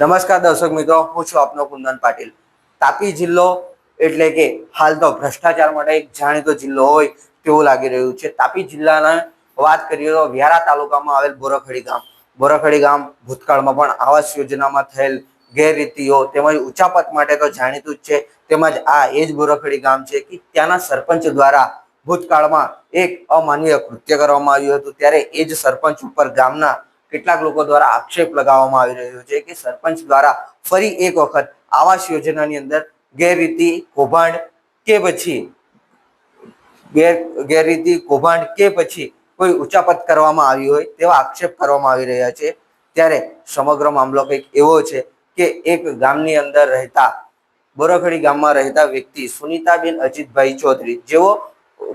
નમસ્કાર દર્શક મિત્રો, હું છું આપનો કુંદન પાટીલ। તાપી જિલ્લો એટલે કે હાલ તો ભ્રષ્ટાચાર માટે એક જાણીતો જિલ્લો હોય તેવું લાગી રહ્યું છે। તાપી જિલ્લાના વાત કરીએ તો વ્યારા તાલુકામાં આવેલ બોરખડી ગામ ભૂતકાળમાં પણ આવાસ યોજનામાં થયેલ ગેરરીતિઓ તેમજ ઉચાપત માટે તો જાણીતું જ છે। તેમજ આ એ જ બોરખડી ગામ છે કે ત્યાંના સરપંચ દ્વારા ભૂતકાળમાં એક અમાનવીય કૃત્ય કરવામાં આવ્યું હતું। ત્યારે એ જ સરપંચ ઉપર ગામના કેટલાક લોકો દ્વારા આક્ષેપ લગાવવામાં આવી રહ્યો છે કે સરપંચ દ્વારા ફરી એક વખત આવાસ યોજનાની અંદર ગેરરીતિ કૌભાંડ કે પછી કોઈ ઉચાપત કરવામાં આવી હોય તેવા આક્ષેપ કરવામાં આવી રહ્યા છે। ત્યારે સમગ્ર મામલો કંઈક એવો છે કે એક ગામની અંદર રહેતા બોરખડી ગામમાં રહેતા વ્યક્તિ સુનીતાબેન અજીતભાઈ ચૌધરી, જેઓ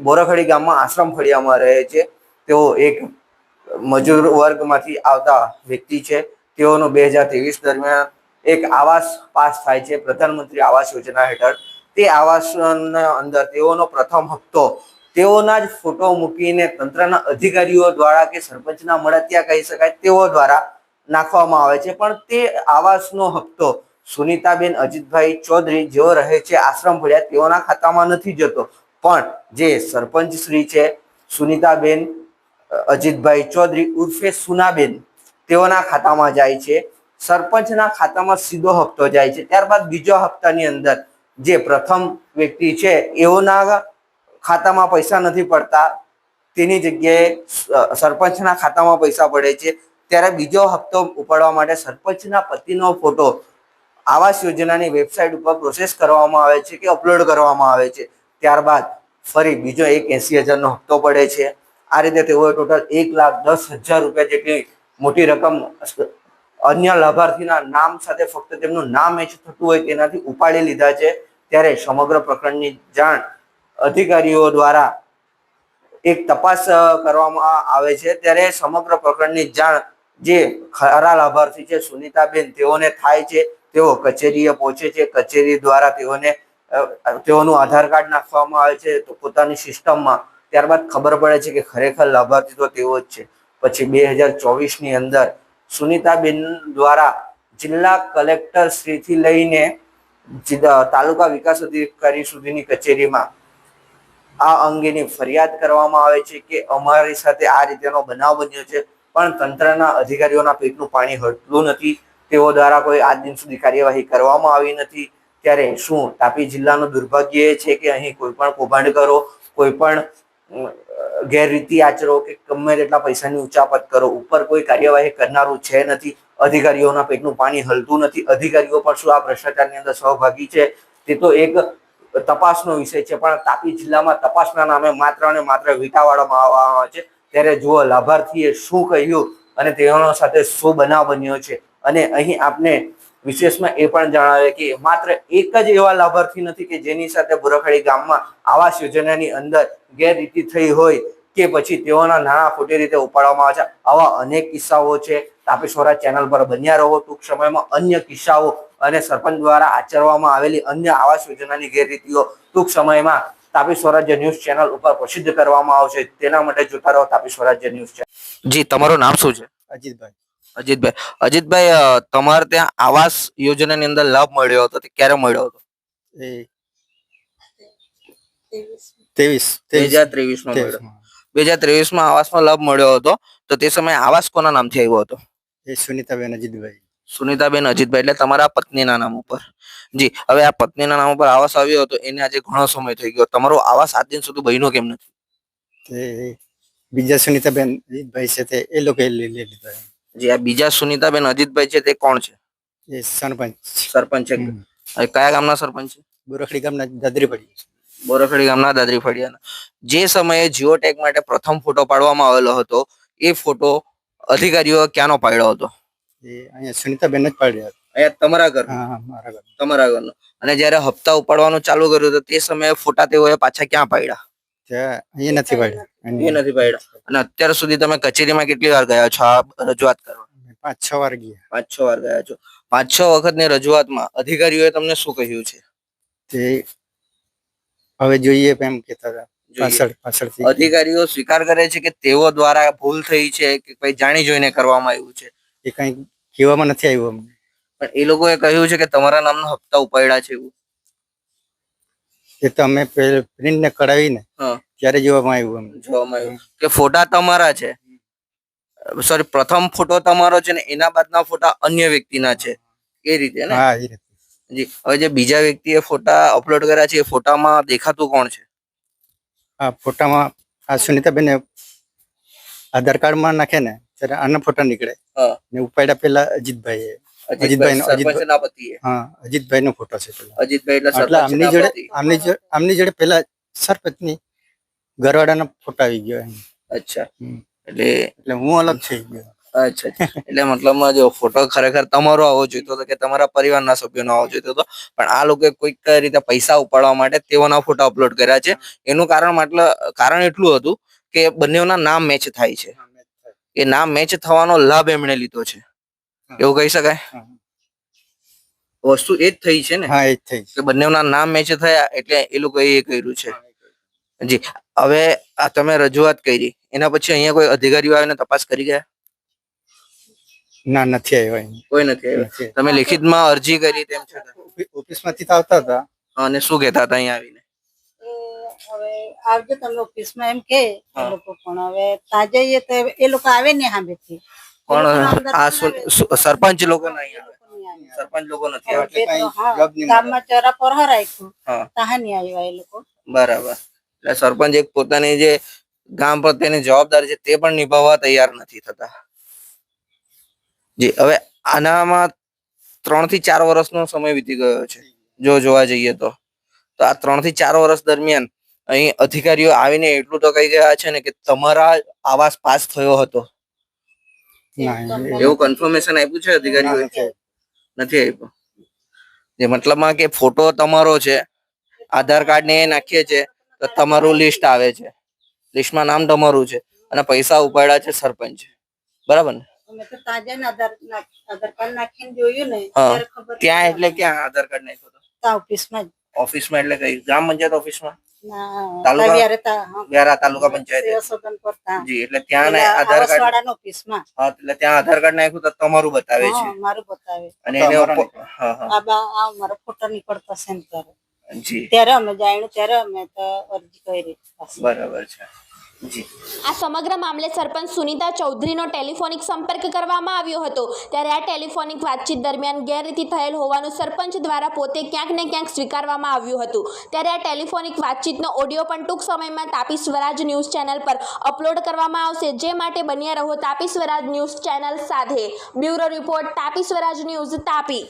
બોરખડી ગામમાં આશ્રમ ફળિયામાં રહે છે, તેઓ એક મજૂર વર્ગમાંથી આવતા વ્યક્તિ છે। તેઓનો 2023 દરમિયાન એક આવાસ પાસ થાય છે પ્રધાનમંત્રી આવાસ યોજના હેઠળ। તે આવાસના અંદર તેઓનો પ્રથમ હપ્તો તેઓના જ ફોટો મૂકીને તંત્રના અધિકારીઓ દ્વારા કે સરપંચના મળતિયા કહી શકાય તેઓ દ્વારા નાખવામાં આવે છે, પણ તે આવાસનો હપ્તો સુનીતાબેન અજીતભાઈ ચૌધરી જેઓ રહે છે આશ્રમ ફળિયા તેઓના ખાતામાં નથી જતો, પણ જે સરપંચ શ્રી છે સુનીતાબેન અજીતભાઈ ચૌધરી ઉર્ફે સુનાબેન, તેઓના ખાતામાં જાય છે। સરપંચના ખાતામાં સીધો હપ્તો જાય છે। ત્યારબાદ બીજો હપ્તાની અંદર જે પ્રથમ વ્યક્તિ છે એઓના ખાતામાં પૈસા નથી પડતા, તેની જગ્યાએ સરપંચના ખાતામાં પૈસા પડે છે। ત્યારે બીજો હપ્તો ઉપાડવા માટે સરપંચના પતિનો ફોટો આવાસ યોજનાની વેબસાઇટ ઉપર પ્રોસેસ કરવામાં આવે છે કે અપલોડ કરવામાં આવે છે। ત્યારબાદ ફરી બીજો એક 80,000 નો હપ્તો પડે છે। આ રીતે તેઓએ ટોટલ 1,10,000 રૂપિયા જેટલી મોટી રકમ અન્ય લાભાર્થીના નામ સાથે ફક્ત તેમનું નામ મેચ થતું હોય તેનાથી ઉપાડી લીધા છે। ત્યારે સમગ્ર પ્રકરણની જાણ અધિકારીઓ દ્વારા એક તપાસ કરવામાં આવે છે। ત્યારે સમગ્ર પ્રકરણની જાણ જે ખરા લાભાર્થી છે સુનીતાબેન તેઓને થાય છે। તેઓ કચેરીએ પહોંચે છે। કચેરી દ્વારા તેઓનું આધાર કાર્ડ નાખવામાં આવે છે તો પોતાની સિસ્ટમમાં। ત્યારબાદ ખબર પડે છે કે ખરેખર લાભાર્થી તો તેઓ જ છે। પછી 2024 ની અંદર સુનીતાબેન દ્વારા જિલ્લા કલેક્ટર શ્રીથી લઈને તાલુકા વિકાસ અધિકારી સુધીની કચેરીમાં આ અંગેની ફરિયાદ કરવામાં આવે છે કે અમારી સાથે આ રીતેનો બનાવ બન્યો છે, પણ તંત્રના અધિકારીઓના પેટનું પાણી હળતું નથી। તેઓ દ્વારા કોઈ આજ દિન સુધી કાર્યવાહી કરવામાં આવી નથી। ત્યારે શું તાપી જિલ્લાનું દુર્ભાગ્ય એ છે કે અહીં કોઈ પણ કૌભાંડ કરો, કોઈ પણ ગેરરીતિ આચરો કે ગમે તેટલા પૈસાની ઉચાપત કરો, ઉપર કોઈ કાર્યવાહી કરનારું છે નથી। અધિકારીઓના પેટનું પાણી હલતું નથી। અધિકારીઓ પણ શું આ ભ્રષ્ટાચારની અંદર સહભાગી છે તે તો એક તપાસનો વિષય છે, પણ તાપી જિલ્લામાં તપાસના નામે માત્ર ને માત્ર વિટાવાળવામાં આવવામાં છે। ત્યારે જુઓ લાભાર્થીએ શું કહ્યું અને તેઓના સાથે શું બનાવ બન્યો છે। અને અહીં આપને વિશેષમાં એ પણ જણાવે કે માત્ર એક જ એવા લાભાર્થી નથી કે જેની સાથે બોરખડી ગામમાં આવાસ યોજનાની અંદર ગેરરીતિ થઈ હોય કે પછી તેઓના નાણાં ખોટી રીતે ઉપાડવામાં આવે છે। આવા અનેક કિસ્સાઓ છે। તાપી સ્વરાજ ચેનલ પર બન્યા રહો। ટૂંક સમયમાં અન્ય કિસ્સાઓ અને સરપંચ દ્વારા આચરવામાં આવેલી અન્ય આવાસ યોજનાની ગેરરીતિઓ ટૂંક સમયમાં તાપી સ્વરાજ્ય ન્યૂઝ ચેનલ ઉપર પ્રસિદ્ધ કરવામાં આવશે। તેના માટે જોતા રહો તાપી સ્વરાજ્ય ન્યૂઝ ચેનલ। જી, તમારું નામ શું છે? અજીતભાઈ, તમારે ત્યાં આવાસ યોજનાની અંદર લાભ મળ્યો હતો તે ક્યારે મળ્યો હતો? 2023 માં મળ્યો। 2023 માં આવાસનો લાભ મળ્યો હતો, તો તે સમયે આવાસ કોના નામથી આવ્યો હતો? સુનીતાબેન અજીતભાઈ એટલે તમારા પત્નીના નામ ઉપર। જી, હવે આ પત્નીના નામ ઉપર આવાસ આવ્યો હતો એને આજે ઘણો સમય થઈ ગયો, તમારો આવાસ આજ દિન સુધી બન્યો કેમ નથી? તે બીજા સુનીતાબેન અજીતભાઈ છે તે એ લોકો લઈ લીધા। જી, આ બીજા સુનીતાબેન અજીતભાઈ છે તે કોણ છે? એ સરપંચ છે। કયા ગામના સરપંચ છે? બોરખડી ગામના દાદરી ફળિયાના। જે સમયે જીઓટેગ માટે પ્રથમ ફોટો પાડવામાં આવેલો હતો એ ફોટો અધિકારીઓ ક્યાંનો પાડ્યો હતો? એ અહીંયા સુનીતાબેન જ પાડ્યો હતો। અહીંયા તમારા ઘર? હા, મારા ઘર। તમારા ઘરનો। અને જ્યારે હપ્તા ઉપાડવાનું ચાલુ કર્યું તો તે સમયે ફોટા તેઓએ પાછા ક્યાં પાડ્યા? અહીંયા નથી પાડ્યા। અને અત્યાર સુધી તમે કચેરીમાં કેટલી વાર ગયા છો આ રજૂઆત કરવા? 5-6 વાર ગયા। 5-6 વાર ગયા છો। 5-6 વખતની રજૂઆતમાં અધિકારીઓએ તમને શું કહ્યું છે? તે હવે જોઈએ એમ કહેતા હતા। પાછળથી અધિકારીઓ સ્વીકાર કરે છે કે તેઓ દ્વારા ભૂલ થઈ છે કે કઈ જાણી જોઈને કરવામાં આવ્યું છે? એ કઈ કહેવામાં નથી આવ્યું અમને। પણ એ લોકોએ કહ્યું છે કે તમારા નામના હપ્તા ઉપાડ્યા છે એવું. એ તો અમે પ્રિન્ટ ને કઢાવીને હા, ત્યારે જોવામાં આવ્યું અમને. જોવામાં આવ્યું કે ફોટા તમારા છે. સોરી, પ્રથમ ફોટો તમારો છે ને એના બાદના ફોટા અન્ય વ્યક્તિના છે, એ રીતે ને? હા, એ રીતે. જી. હવે જે બીજા વ્યક્તિએ ફોટા અપલોડ કર્યા છે એ ફોટામાં દેખાતું કોણ છે? આ ફોટામાં આ સુનીતાબેન આધાર કાર્ડમાં નાખે ને ત્યારે આના ફોટા નીકળે હા, ને ઉપાડ્યા પેલા અજીતભાઈ અજીતભાઈ સરપંચના પતિ. હા, અજીતભાઈ નો ફોટો છે પેલા. અજીતભાઈ એટલે એટલે સરપંચના પતિ. આમની જોડે પેલા સરપંચની ઘરવાળાના ફોટા આવી ગયો એમ. અચ્છા. હમ. એટલે હું અલગ થઈ ગયો. અચ્છા. એટલે મતલબમાં જો ફોટો ખરેખર તમારો આવવો જોઈતો હતો કે તમારા પરિવારના સભ્યોનો આવવો જોઈતો હતો, પણ આ લોકોએ કોઈક રીતે પૈસા ઉપાડવા માટે તેઓના ફોટા અપલોડ કર્યા છે. એનું કારણ એટલું હતું કે બંનેના નામ મેચ થાય છે. એ નામ મેચ થવાનો લાભ એમણે લીધો છે, એવું કહી શકાય. વસ્તુ એ જ થઈ છે ને. હા, એ જ થઈ કે બંનેના નામ મેચ થયા એટલે એ લોકોએ એ કર્યું છે. જી. હવે આ તમે રજૂઆત કરી એના પછી અહીંયા કોઈ અધિકારીઓ આવીને તપાસ કરી ગયા? ના, નથી આવ્યો અહીં. કોઈ નથી આવ્યું. તમે લેખિતમાં અરજી કરી તેમ છતાં? ઓફિસમાંથી તો આવતા હતા. અને શું કહેતા હતા અહીંયા આવીને? હવે આવજો તમે ઓફિસમાં એમ કે એ લોકો, પણ હવે તાજે તો એ લોકો આવે ને સામેથી. પણ આ સરપંચ લોકો નહીં આવે. સરપંચ લોકો નથી આવે. ગામમાં ચોરા પર રાખ્યું, હા, ત્યાં નહીં આવ્યા એ લોકો. બરાબર. એટલે સરપંચ એક પોતાની જે ગામ પ્રત્યેની જવાબદારી છે તે પણ નિભાવવા તૈયાર નથી થતા. જી. હવે આનામાં 3 થી 4 વર્ષનો સમય વીતી ગયો છે જો જોવા જઈએ તો. આ 3 થી 4 વર્ષ દરમિયાન અહીં અધિકારીઓ આવીને એટલું તો કહી ગયા છે ને કે તમારા આવાસ પાસ થયો હતો, એવું કન્ફર્મેશન આપ્યું છે અધિકારીઓએ? નથી આપ્યું. જે મતલબમાં કે ફોટો તમારો છે, આધાર કાર્ડ ને એ નાખીએ છે તો તમારું લિસ્ટ આવે છે, લિસ્ટમાં નામ તમારું છે અને પૈસા ઉપાડ્યા છે સરપંચ, બરાબર ને? અમે તો તાજા ને આધાર કાર્ડ નાખીને જોયું ને હા. ત્યારે ખબર ત્યાં એટલે ક્યાં આધાર કાર્ડ નાખ્યો હતો? ઓફિસમાં જ. ઓફિસમાં એટલે કઈ ગ્રામ પંચાયત ઓફિસમાં? ના, તાલુકા? વ્યારે વ્યારા તાલુકા પંચાયત. સેવાસદન પર ત્યાં. જી. એટલે ત્યાં આધાર કાર્ડ. આવાસવાળાના ઓફિસમાં. હા, એટલે ત્યાં આધાર કાર્ડ નાખ્યું તો તમારું બતાવે છે. હા, મારું બતાવે. અને એને હા હા આ મારા ફોટા નીકળતા છે ને ત્યારે. જી. ત્યારે અમે જાણ્યું, ત્યારે અમે તો અરજી કરી. બરાબર છે. જી. આ સમગ્ર મામલે સરપંચ સુનીતા ચૌધરીનો ટેલિફોનિક સંપર્ક કરવામાં આવ્યો હતો, ત્યારે આ ટેલિફોનિક વાતચીત દરમિયાન ગેરરીતિ થયેલ હોવાનું સરપંચ દ્વારા પોતે ક્યાંક ને ક્યાંક સ્વીકારવામાં આવ્યું હતું. ત્યારે આ ટેલિફોનિક વાતચીતનો ઓડિયો પણ ટૂંક સમયમાં તાપી સ્વરાજ ન્યૂઝ ચેનલ પર અપલોડ કરવામાં આવશે, જે માટે બન્યા રહો તાપી સ્વરાજ ન્યૂઝ ચેનલ સાથે. બ્યુરો રિપોર્ટ, તાપી સ્વરાજ ન્યૂઝ, તાપી.